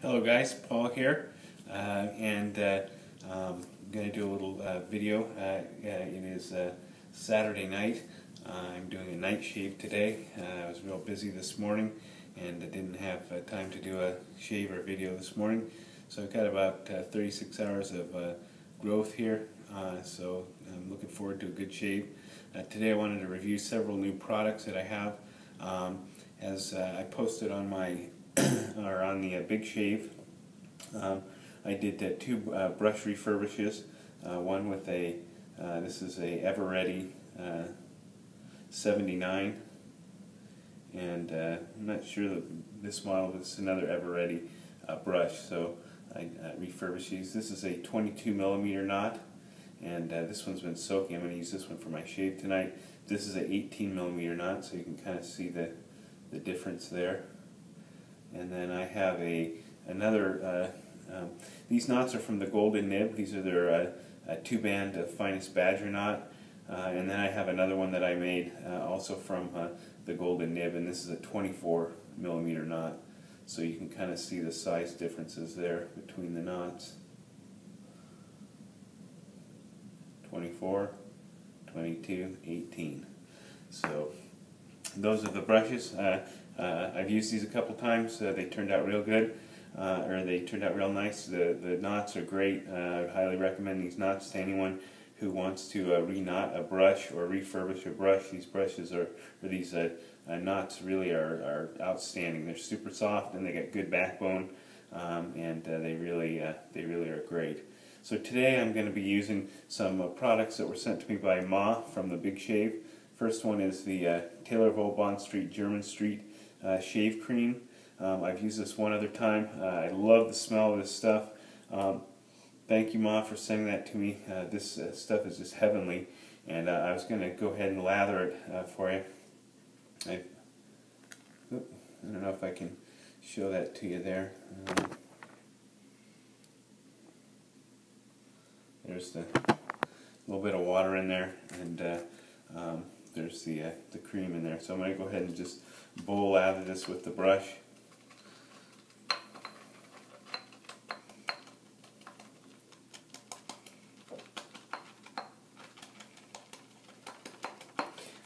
Hello guys, Paul here, and I'm going to do a little video. It is Saturday night. I'm doing a night shave today. I was real busy this morning and I didn't have time to do a shave or video this morning. So I've got about 36 hours of growth here, so I'm looking forward to a good shave. Today I wanted to review several new products that I have. As I posted on my or on the Big Shave, I did two brush refurbishes. One with a this is a Ever Ready 79, and I'm not sure that this model, but it's another Ever Ready brush. So I refurbished these. This is a 22mm knot, and this one's been soaking. I'm going to use this one for my shave tonight. This is an 18mm knot, so you can kind of see the difference there. And then I have another, these knots are from the Golden Nib. These are their 2-band finest badger knot. And then I have another one that I made also from the Golden Nib, and this is a 24mm knot. So you can kind of see the size differences there between the knots. 24, 22, 18. So those are the brushes. I've used these a couple times. They turned out real good, or they turned out real nice. The knots are great. I would highly recommend these knots to anyone who wants to re-knot a brush or refurbish a brush. These brushes these knots really are outstanding. They're super soft and they got good backbone, and they really are great. So today I'm going to be using some products that were sent to me by Ma from the Big Shave. First one is the TOBS Jermyn Street shave cream. I've used this one other time. I love the smell of this stuff. Thank you, Ma, for sending that to me. This stuff is just heavenly, and I was going to go ahead and lather it for you. I don't know if I can show that to you there. There's the little bit of water in there, and there's the cream in there. So I'm going to go ahead and just bowl lather this with the brush.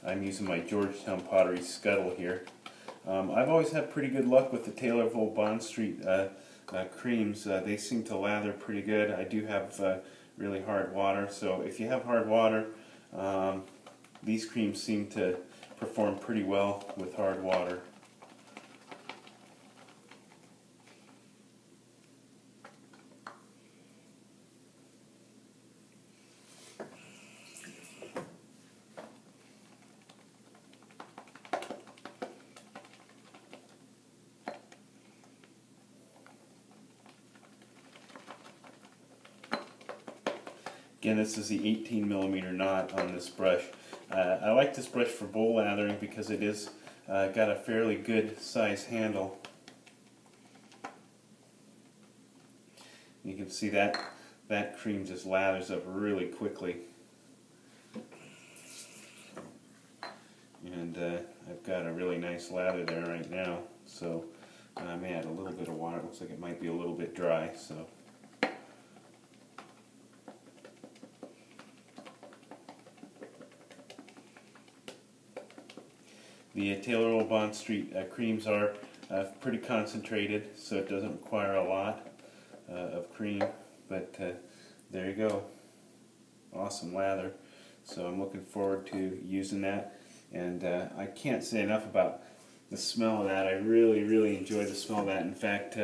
I'm using my Georgetown Pottery Scuttle here. I've always had pretty good luck with the TOBS Street creams. They seem to lather pretty good. I do have really hard water, so if you have hard water, these creams seem to perform pretty well with hard water. Again, this is the 18mm knot on this brush. I like this brush for bowl lathering because it is got a fairly good size handle. You can see that cream just lathers up really quickly. And I've got a really nice lather there right now. So I may add a little bit of water. It looks like it might be a little bit dry. So. The TOBS Street creams are pretty concentrated, so it doesn't require a lot of cream, but there you go. Awesome lather. So I'm looking forward to using that, and I can't say enough about the smell of that. I really enjoy the smell of that. In fact,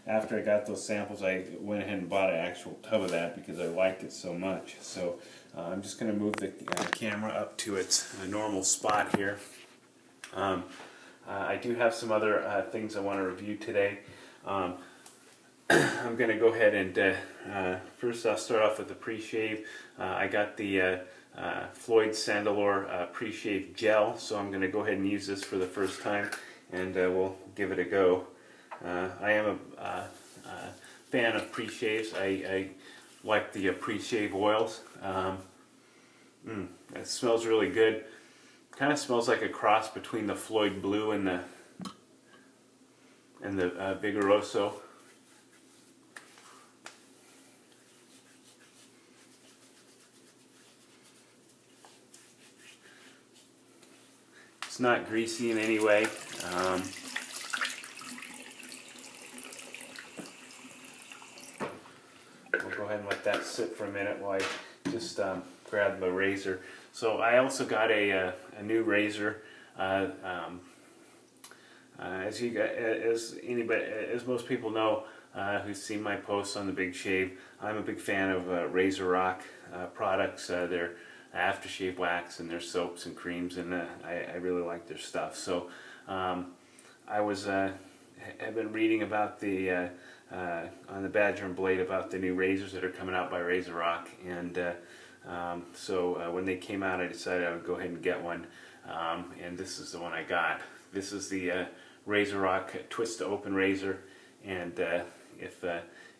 after I got those samples, I went ahead and bought an actual tub of that because I liked it so much. So I'm just going to move the camera up to its normal spot here. I do have some other things I want to review today. I'm going to go ahead and first I'll start off with the pre-shave. I got the Floid Sandelor pre-shave gel, so I'm going to go ahead and use this for the first time, and we'll give it a go. I am a fan of pre-shaves. I like the pre-shave oils. It smells really good. Kind of smells like a cross between the Floid Blue and the Vigoroso. It's not greasy in any way. We'll go ahead and let that sit for a minute while I just grab the razor. So I also got a new razor. As most people know who've seen my posts on the Big Shave, I'm a big fan of RazoRock products. Their aftershave wax and their soaps and creams, and I really like their stuff. So have been reading about the on the Badger and Blade about the new razors that are coming out by RazoRock, and so when they came out, I decided I would go ahead and get one, and this is the one I got. This is the RazoRock Twist to Open razor, and if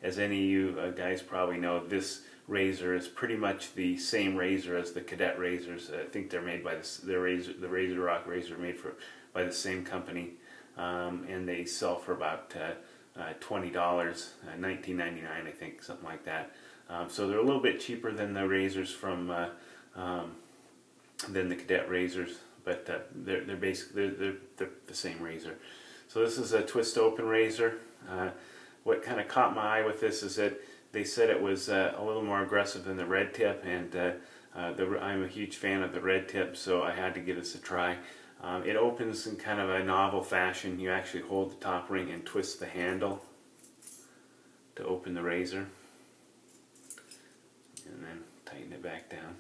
as any of you guys probably know, this razor is pretty much the same razor as the Cadet razors. I think they're made by the RazoRock razor made by the same company, and they sell for about $20, $19.99 I think, something like that. So they're a little bit cheaper than the razors from than the Cadet razors, but they're basically they're the same razor. So this is a twist open razor. What kind of caught my eye with this is that they said it was a little more aggressive than the red tip, and I'm a huge fan of the red tip, so I had to give this a try. It opens in kind of a novel fashion. You actually hold the top ring and twist the handle to open the razor, and then tighten it back down.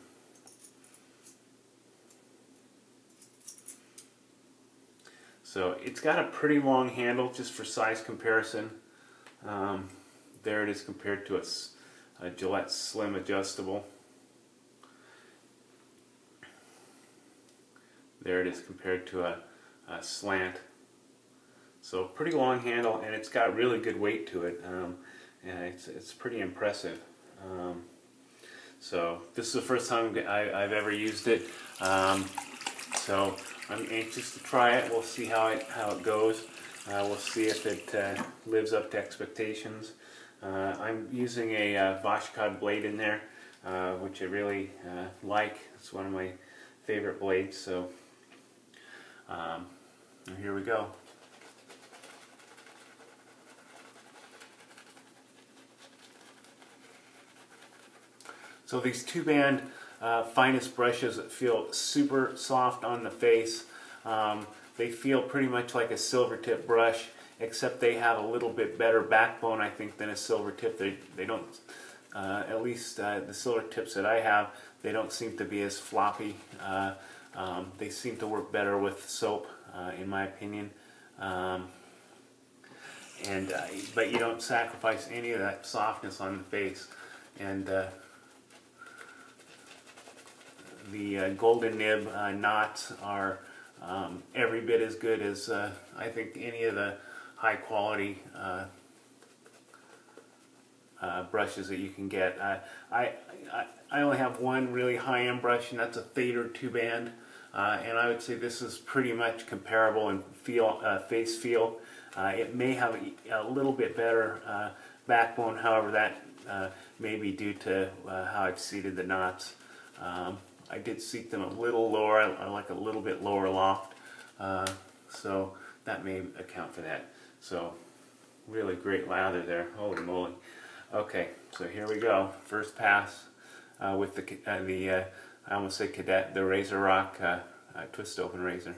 So it's got a pretty long handle, just for size comparison. There it is compared to a Gillette Slim Adjustable. There it is compared to a slant. So pretty long handle, and it's got really good weight to it. And it's pretty impressive. So this is the first time I've ever used it. So I'm anxious to try it. We'll see how it goes. We'll see if it lives up to expectations. I'm using a Vashkod blade in there, which I really like. It's one of my favorite blades. So here we go. So these 2-band finest brushes feel super soft on the face. They feel pretty much like a silver tip brush, except they have a little bit better backbone, I think, than a silver tip. They don't, at least the silver tips that I have, they don't seem to be as floppy. They seem to work better with soap, in my opinion. But you don't sacrifice any of that softness on the face. And the golden nib knots are every bit as good as I think any of the high quality brushes that you can get. I only have one really high-end brush, and that's a Fader 2-band, and I would say this is pretty much comparable in face feel. It may have a little bit better backbone, however that may be due to how I've seated the knots. I did seat them a little lower. I like a little bit lower loft, so that may account for that. So really great lather there, holy moly. Okay, so here we go. First pass with the I almost said Cadet, the RazoRock twist open razor.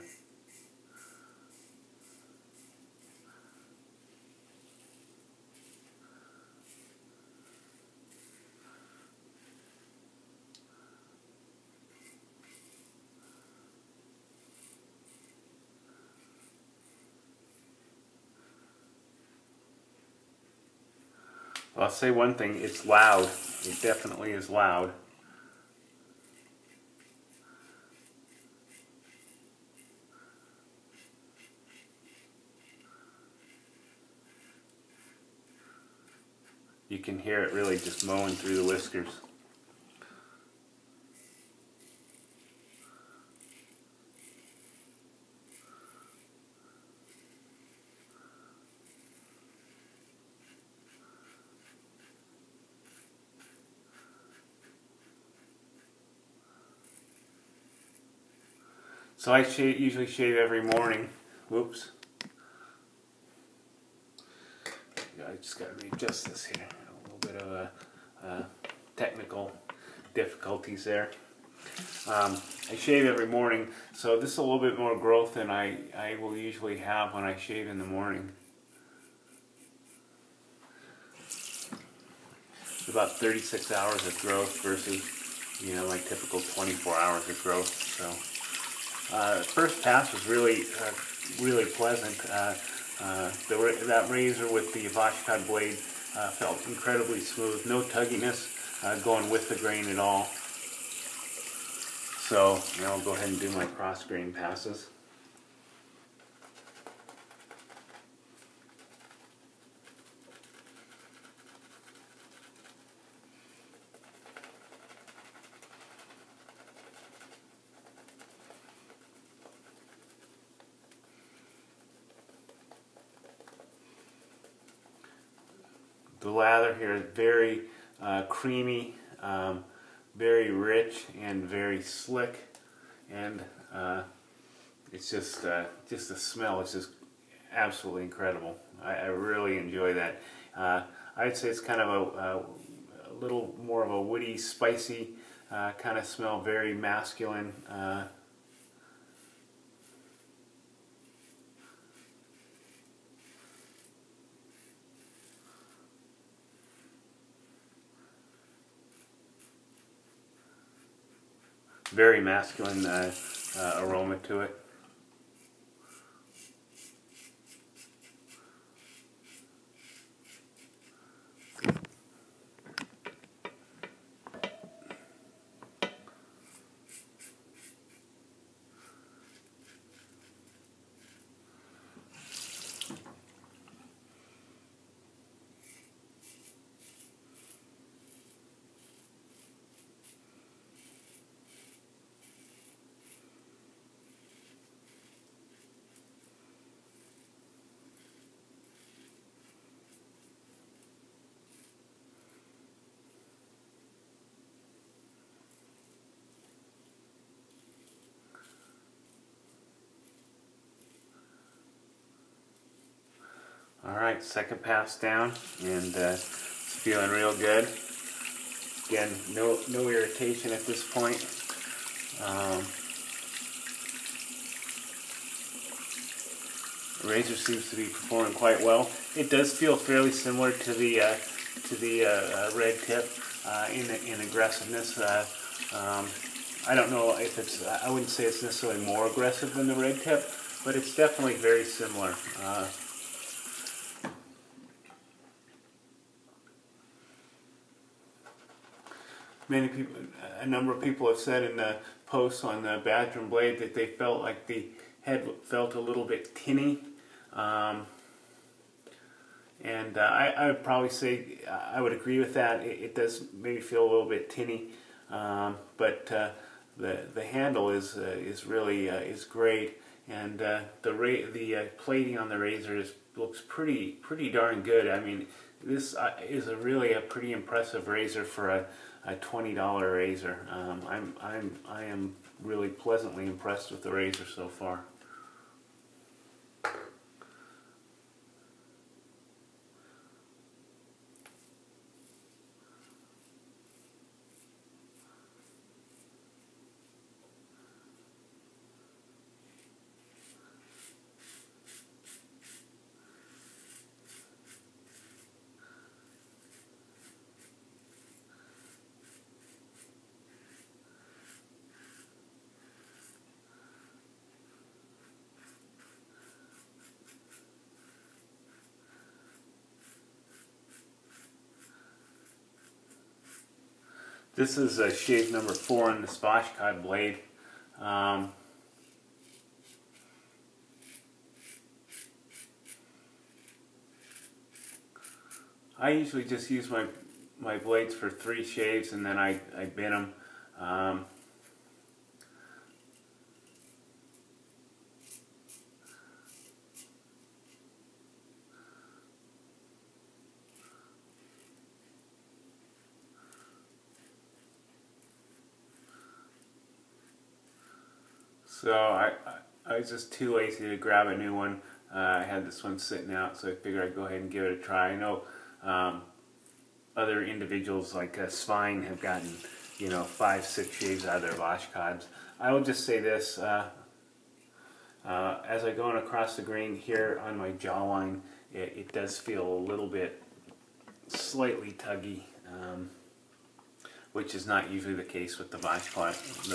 I'll say one thing, it's loud. It definitely is loud. You can hear it really just mowing through the whiskers. So I usually shave every morning. Whoops. I just got to readjust this here. A little bit of a technical difficulties there. I shave every morning, so this is a little bit more growth than I will usually have when I shave in the morning. It's about 36 hours of growth versus, you know, my typical 24 hours of growth. So first pass was really really pleasant. That razor with the Vashkad blade felt incredibly smooth, no tugginess going with the grain at all. So now I'll go ahead and do my cross grain passes. The lather here is very creamy, very rich, and very slick, and it's just the smell is just absolutely incredible. I really enjoy that. I'd say it's kind of a little more of a woody, spicy kind of smell, very masculine. Very masculine aroma to it. Alright, second pass down, and it's feeling real good. Again, no irritation at this point. The razor seems to be performing quite well. It does feel fairly similar to the red tip in aggressiveness. I don't know if it's, I wouldn't say it's necessarily more aggressive than the red tip, but it's definitely very similar. Many people, a number of people have said in the posts on the bathroom blade that they felt like the head felt a little bit tinny, and I would probably say I would agree with that. It does maybe feel a little bit tinny, but the handle is really is great, and the plating on the razor looks pretty darn good. I mean, this is really a pretty impressive razor for a $20 razor. I am really pleasantly impressed with the razor so far. This is shave number 4 on the Vashkad blade. I usually just use my blades for 3 shaves, and then I bin them. So I was just too lazy to grab a new one. I had this one sitting out, so I figured I'd go ahead and give it a try. I know other individuals like Svein have gotten, you know, 5-6 shaves out of their washcloths. I will just say this, as I go on across the grain here on my jawline, it does feel a little bit slightly tuggy, which is not usually the case with the washcloth.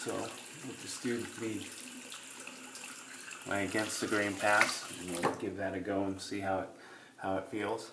So we'll just do my against the grain pass, and we'll give that a go and see how it feels.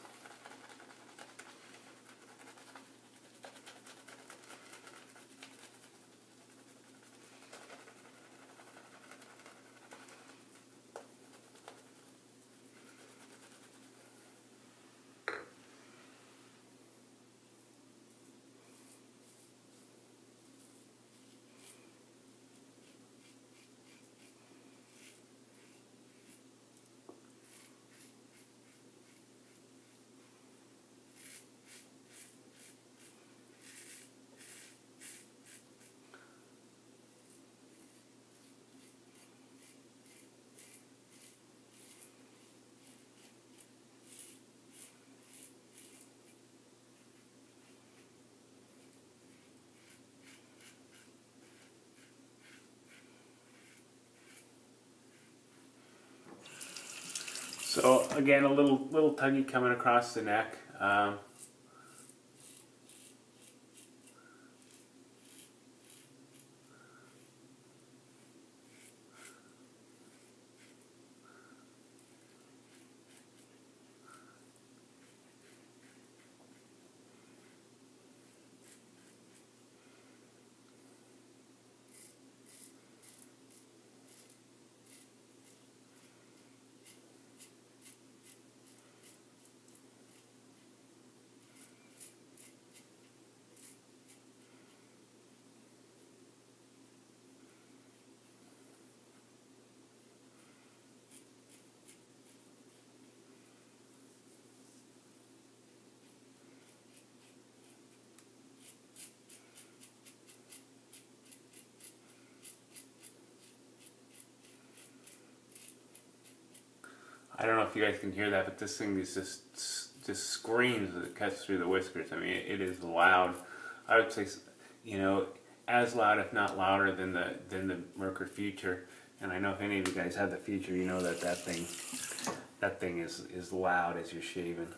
So again, a little tuggy coming across the neck. I don't know if you guys can hear that, but this thing is just screams as it cuts through the whiskers. I mean, it is loud. I would say, you know, as loud, if not louder than the Merkur Future. And I know if any of you guys have the Future, you know that thing is loud as you're shaving.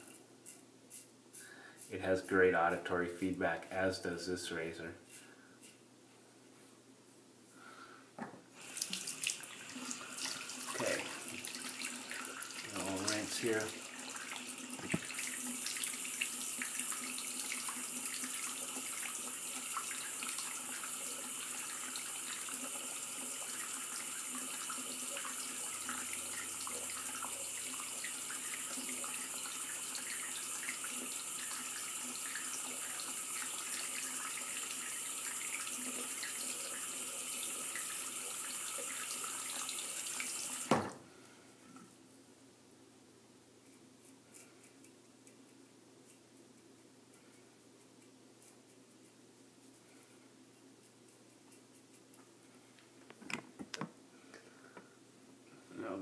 It has great auditory feedback, as does this razor. Okay. Rinse here.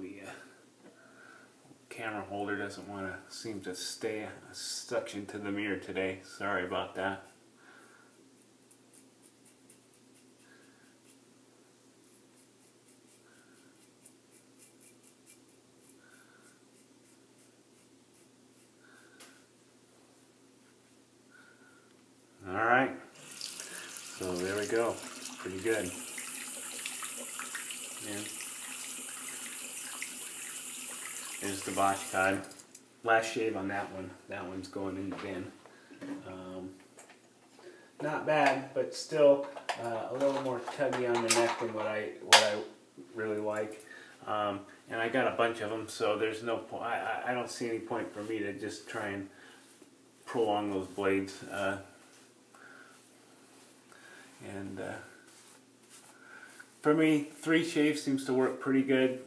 The camera holder doesn't want to seem to stay suction to the mirror today. Sorry about that. Alright, so there we go. Pretty good. And there's the Bosch cod. Last shave on that one. That one's going in the bin. Not bad, but still a little more tuggy on the neck than what I really like. And I got a bunch of them, so there's no point. I don't see any point for me to just try and prolong those blades. For me, 3 shaves seems to work pretty good.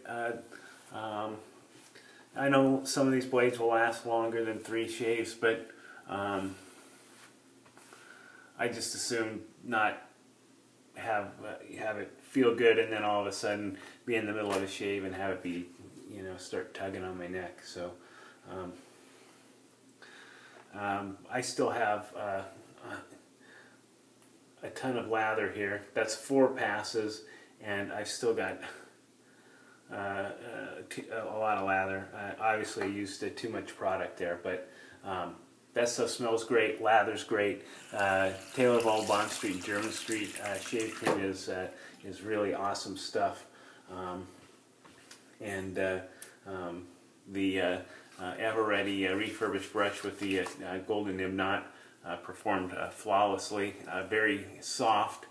I know some of these blades will last longer than 3 shaves, but I just assume not have it feel good, and then all of a sudden be in the middle of a shave and have it be, you know, start tugging on my neck. So I still have a ton of lather here. That's 4 passes, and I've still got a lot of lather. Obviously I used too much product there, but that stuff smells great, lather's great. Taylor Bond Street, Jermyn Street shave cream is really awesome stuff. And the ever ready refurbished brush with the golden nib knot performed flawlessly. Very soft,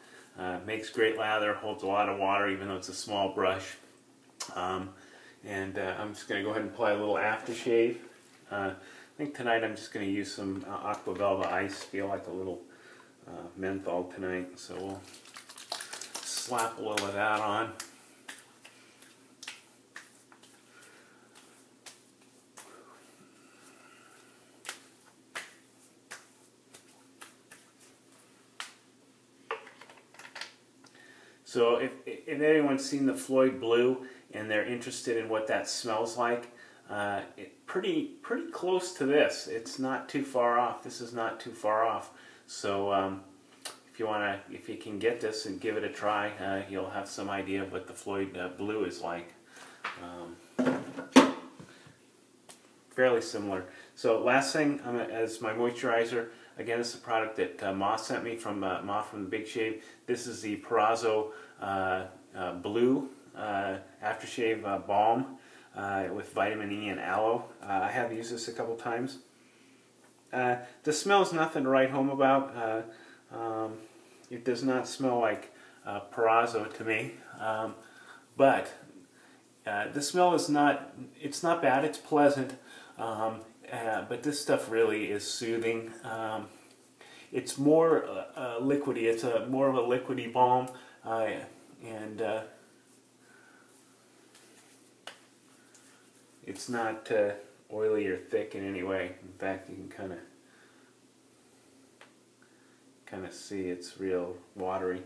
makes great lather, holds a lot of water even though it's a small brush. And I'm just going to go ahead and apply a little aftershave. I think tonight I'm just going to use some Aqua Velva ice. Feel like a little menthol tonight, so we'll slap a little of that on. So if anyone's seen the Floid Blue and they're interested in what that smells like, pretty close to this. It's not too far off. This is not too far off. So if you can get this and give it a try, you'll have some idea of what the Floid Blue is like. Fairly similar. So last thing as my moisturizer, again, it's a product that Moth sent me from Moth from the Big Shave. This is the Proraso Blue Aftershave Balm with vitamin E and aloe. I have used this a couple times. The smell's nothing to write home about. It does not smell like Proraso to me, but the smell is not, it's not bad, it's pleasant, but this stuff really is soothing. It's more liquidy, it's more of a liquidy balm, and it's not oily or thick in any way. In fact, you can kind of see it's real watery,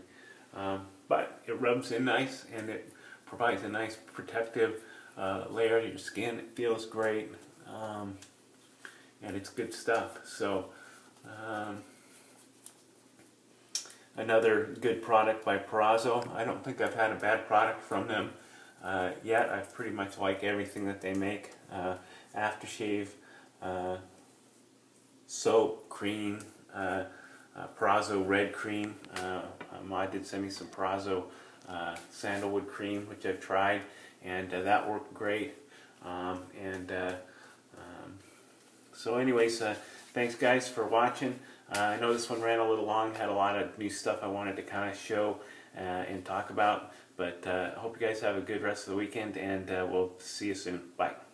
but it rubs in nice and it provides a nice protective layer to your skin. It feels great, and it's good stuff. So another good product by Proraso. I don't think I've had a bad product from them yet. I pretty much like everything that they make. Aftershave, soap, cream, Proraso red cream. Ma did send me some Proraso sandalwood cream, which I've tried, and that worked great. So anyways, thanks guys for watching. I know this one ran a little long, had a lot of new stuff I wanted to kind of show and talk about, but I hope you guys have a good rest of the weekend, and we'll see you soon. Bye.